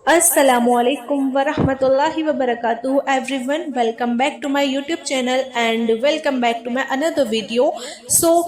Assalamualaikum warahmatullahi wabarakatuh everyone, welcome back to my YouTube channel and welcome back to my another video.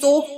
100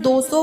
200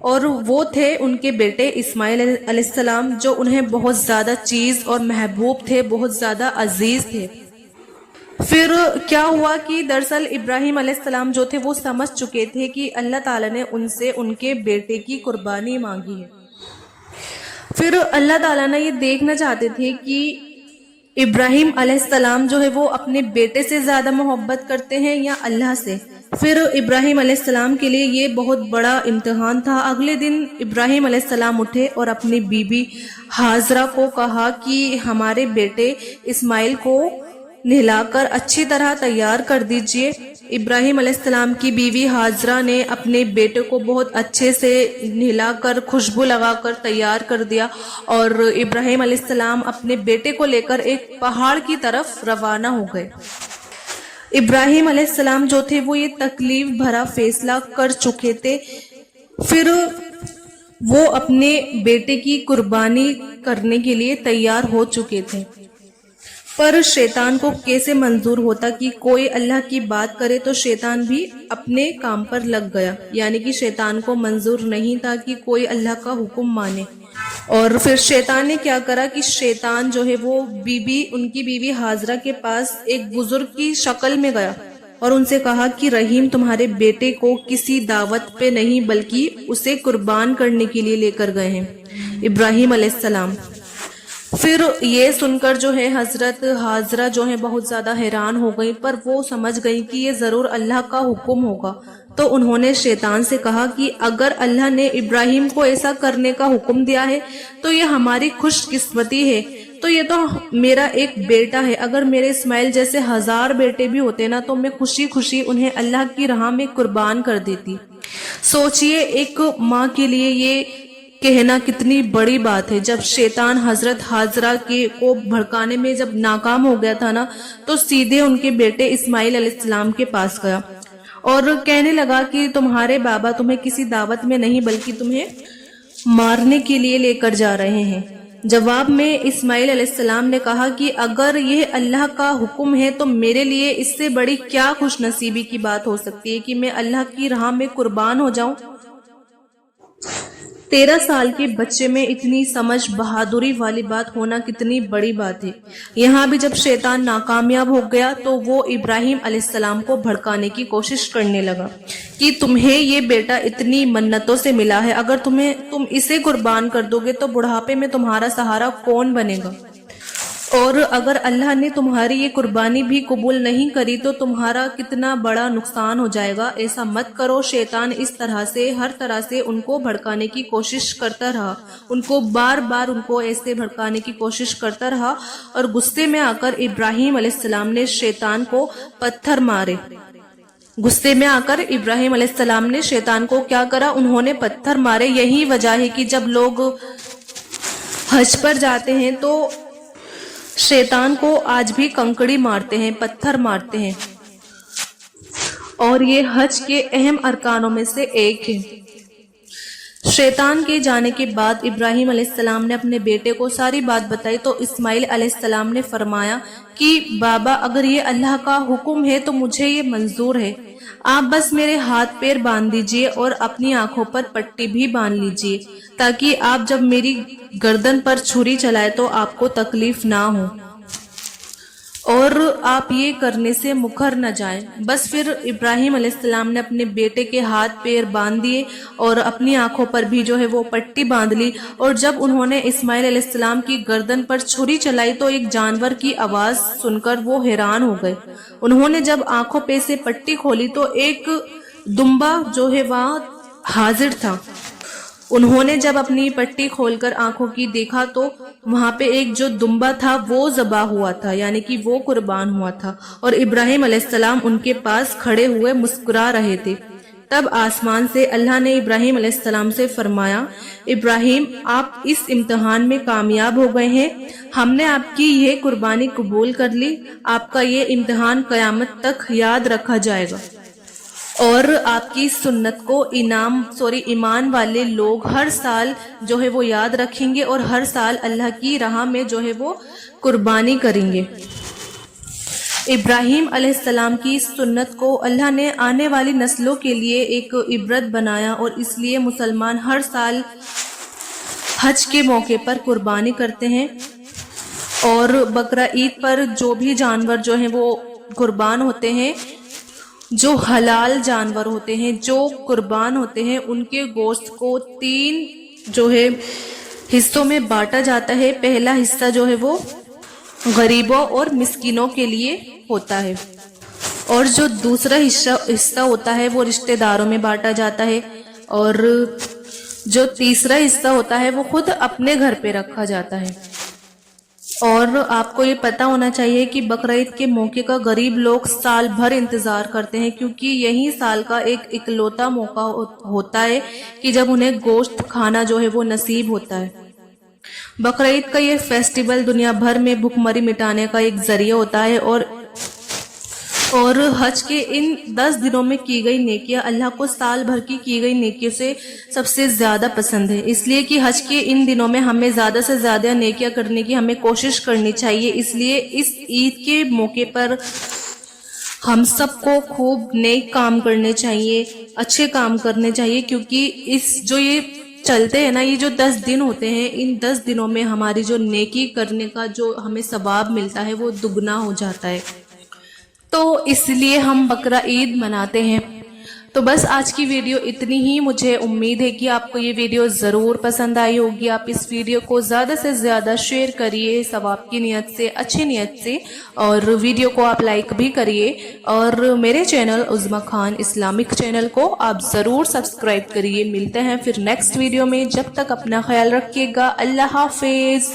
اور وہ تھے ان کے بیٹے اسماعیل علیہ السلام جو انہیں بہت زیادہ چیز اور محبوب تھے، بہت زیادہ عزیز تھے۔ پھر کیا ہوا کہ دراصل ابراہیم علیہ السلام جو تھے وہ سمجھ چکے تھے کہ اللہ تعالیٰ نے ان سے ان کے بیٹے کی قربانی مانگی ہے۔ پھر اللہ تعالیٰ نے یہ دیکھنا چاہتے تھے کہ ابراہیم علیہ السلام جو ہے وہ اپنے بیٹے سے زیادہ محبت کرتے ہیں یا اللہ سے۔ پھر ابراہیم علیہ السلام کے لیے یہ بہت بڑا امتحان تھا۔ اگلے دن ابراہیم علیہ السلام اٹھے اور اپنی بیوی ہاجرہ کو کہا کہ ہمارے بیٹے اسماعیل کو نہلا کر اچھی طرح تیار کر دیجئے۔ ابراہیم علیہ السلام کی بیوی ہاجرہ نے اپنے بیٹے کو بہت اچھے سے نہلا کر خوشبو لگا کر تیار کر دیا، اور ابراہیم علیہ السلام اپنے بیٹے کو لے کر ایک پہاڑ کی طرف روانہ ہو گئے۔ ابراہیم علیہ السلام جو تھے وہ یہ تکلیف بھرا فیصلہ کر چکے تھے، پھر وہ اپنے بیٹے کی قربانی کرنے کے لیے تیار ہو چکے تھے۔ پر شیطان کو کیسے منظور ہوتا کہ کوئی اللہ کی بات کرے، تو شیطان بھی اپنے کام پر لگ گیا، یعنی کہ شیطان کو منظور نہیں تھا کہ کوئی اللہ کا حکم مانے۔ اور پھر شیطان نے کیا کرا کہ شیطان جو ہے وہ ان کی بیوی ہاجرہ کے پاس ایک بزرگ کی شکل میں گیا اور ان سے کہا کہ رحیم تمہارے بیٹے کو کسی دعوت پہ نہیں بلکہ اسے قربان کرنے کے لیے لے کر گئے ہیں ابراہیم علیہ السلام۔ پھر یہ سن کر جو ہے حضرت ہاجرہ جو ہے بہت زیادہ حیران ہو گئی، پر وہ سمجھ گئی کہ یہ ضرور اللہ کا حکم ہوگا، تو انہوں نے شیطان سے کہا کہ اگر اللہ نے ابراہیم کو ایسا کرنے کا حکم دیا ہے تو یہ ہماری خوش قسمتی ہے، تو یہ تو میرا ایک بیٹا ہے، اگر میرے اسماعیل جیسے 1000 بیٹے بھی ہوتے نا تو میں خوشی خوشی انہیں اللہ کی راہ میں قربان کر دیتی۔ سوچئے ایک ماں کے لیے یہ کہنا کتنی بڑی بات ہے۔ جب شیطان حضرت ہاجرہ کو بھڑکانے میں جب ناکام ہو گیا تھا نا، تو سیدھے ان کے بیٹے اسماعیل علیہ السلام کے پاس گیا اور کہنے لگا کہ تمہارے بابا تمہیں کسی دعوت میں نہیں بلکہ تمہیں مارنے کے لیے لے کر جا رہے ہیں۔ جواب میں اسماعیل علیہ السلام نے کہا کہ اگر یہ اللہ کا حکم ہے تو میرے لیے اس سے بڑی کیا خوش نصیبی کی بات ہو سکتی ہے کہ میں اللہ کی راہ میں قربان ہو جاؤں۔ 13 سال کے بچے میں اتنی سمجھ بہادری والی بات ہونا کتنی بڑی بات ہے۔ یہاں بھی جب شیطان ناکامیاب ہو گیا تو وہ ابراہیم علیہ السلام کو بھڑکانے کی کوشش کرنے لگا کہ تمہیں یہ بیٹا اتنی منتوں سے ملا ہے، اگر تم اسے قربان کر دو گے تو بڑھاپے میں تمہارا سہارا کون بنے گا، اور اگر اللہ نے تمہاری یہ قربانی بھی قبول نہیں کری تو تمہارا کتنا بڑا نقصان ہو جائے گا، ایسا مت کرو۔ شیطان اس طرح سے ہر طرح سے ان کو بھڑکانے کی کوشش کرتا رہا، ان کو بار بار ان کو ایسے بھڑکانے کی کوشش کرتا رہا، اور غصے میں آ کر ابراہیم علیہ السلام نے شیطان کو پتھر مارے۔ غصے میں آ کر ابراہیم علیہ السلام نے شیطان کو کیا کرا، انہوں نے پتھر مارے۔ یہی وجہ ہے کہ جب لوگ حج پر جاتے ہیں تو شیطان کو آج بھی کنکڑی مارتے ہیں، پتھر مارتے ہیں، اور یہ حج کے اہم ارکانوں میں سے ایک ہے۔ شیطان کے جانے کے بعد ابراہیم علیہ السلام نے اپنے بیٹے کو ساری بات بتائی تو اسماعیل علیہ السلام نے فرمایا کہ بابا اگر یہ اللہ کا حکم ہے تو مجھے یہ منظور ہے، آپ بس میرے ہاتھ پیر باندھ دیجئے اور اپنی آنکھوں پر پٹی بھی باندھ لیجئے تاکہ آپ جب میری گردن پر چھری چلائے تو آپ کو تکلیف نہ ہو اور آپ یہ کرنے سے مکر نہ جائیں۔ بس پھر ابراہیم علیہ السلام نے اپنے بیٹے کے ہاتھ پیر باندھ دیے اور اپنی آنکھوں پر بھی جو ہے وہ پٹی باندھ لی، اور جب انہوں نے اسماعیل علیہ السلام کی گردن پر چھری چلائی تو ایک جانور کی آواز سن کر وہ حیران ہو گئے۔ انہوں نے جب آنکھوں پہ سے پٹی کھولی تو ایک دمبا جو ہے وہاں حاضر تھا۔ انہوں نے جب اپنی پٹی کھول کر آنکھوں کی دیکھا تو وہاں پہ ایک جو دمبا تھا وہ ذبح ہوا تھا، یعنی کہ وہ قربان ہوا تھا، اور ابراہیم علیہ السلام ان کے پاس کھڑے ہوئے مسکرا رہے تھے۔ تب آسمان سے اللہ نے ابراہیم علیہ السلام سے فرمایا، ابراہیم آپ اس امتحان میں کامیاب ہو گئے ہیں، ہم نے آپ کی یہ قربانی قبول کر لی، آپ کا یہ امتحان قیامت تک یاد رکھا جائے گا، اور آپ کی سنت کو ایمان والے لوگ ہر سال جو ہے وہ یاد رکھیں گے اور ہر سال اللہ کی راہ میں جو ہے وہ قربانی کریں گے۔ ابراہیم علیہ السلام کی اس سنت کو اللہ نے آنے والی نسلوں کے لیے ایک عبرت بنایا، اور اس لیے مسلمان ہر سال حج کے موقع پر قربانی کرتے ہیں، اور بقرہ عید پر جو بھی جانور جو ہیں وہ قربان ہوتے ہیں، جو حلال جانور ہوتے ہیں جو قربان ہوتے ہیں، ان کے گوشت کو 3 جو ہے حصوں میں بانٹا جاتا ہے۔ پہلا حصہ جو ہے وہ غریبوں اور مسکینوں کے لیے ہوتا ہے، اور جو دوسرا حصہ ہوتا ہے وہ رشتہ داروں میں بانٹا جاتا ہے، اور جو تیسرا حصہ ہوتا ہے وہ خود اپنے گھر پہ رکھا جاتا ہے۔ اور آپ کو یہ پتہ ہونا چاہیے کہ بقرعید کے موقع کا غریب لوگ سال بھر انتظار کرتے ہیں، کیونکہ یہی سال کا ایک اکلوتا موقع ہوتا ہے کہ جب انہیں گوشت کھانا جو ہے وہ نصیب ہوتا ہے۔ بقرعید کا یہ فیسٹیول دنیا بھر میں بھوک مری مٹانے کا ایک ذریعہ ہوتا ہے، اور حج کے ان 10 دنوں میں کی گئی نیکیاں اللہ کو سال بھر کی گئی نیکیوں سے سب سے زیادہ پسند ہے، اس لیے کہ حج کے ان دنوں میں ہمیں زیادہ سے زیادہ نیکیاں کرنے کی ہمیں کوشش کرنی چاہیے۔ اس لیے اس عید کے موقع پر ہم سب کو خوب نیک کام کرنے چاہیے، اچھے کام کرنے چاہیے، کیونکہ جو یہ چلتے ہیں نا، یہ جو 10 دن ہوتے ہیں، ان 10 دنوں میں ہماری جو نیکی کرنے کا جو ہمیں ثواب ملتا ہے وہ دگنا ہو جاتا ہے، تو اس لیے ہم بقرہ عید مناتے ہیں۔ تو بس آج کی ویڈیو اتنی ہی، مجھے امید ہے کہ آپ کو یہ ویڈیو ضرور پسند آئی ہوگی۔ آپ اس ویڈیو کو زیادہ سے زیادہ شیئر کریے ثواب کی نیت سے، اچھی نیت سے، اور ویڈیو کو آپ لائک بھی کریے، اور میرے چینل عظمیٰ خان اسلامک چینل کو آپ ضرور سبسکرائب کریے۔ ملتے ہیں پھر نیکسٹ ویڈیو میں، جب تک اپنا خیال رکھیے گا۔ اللہ حافظ۔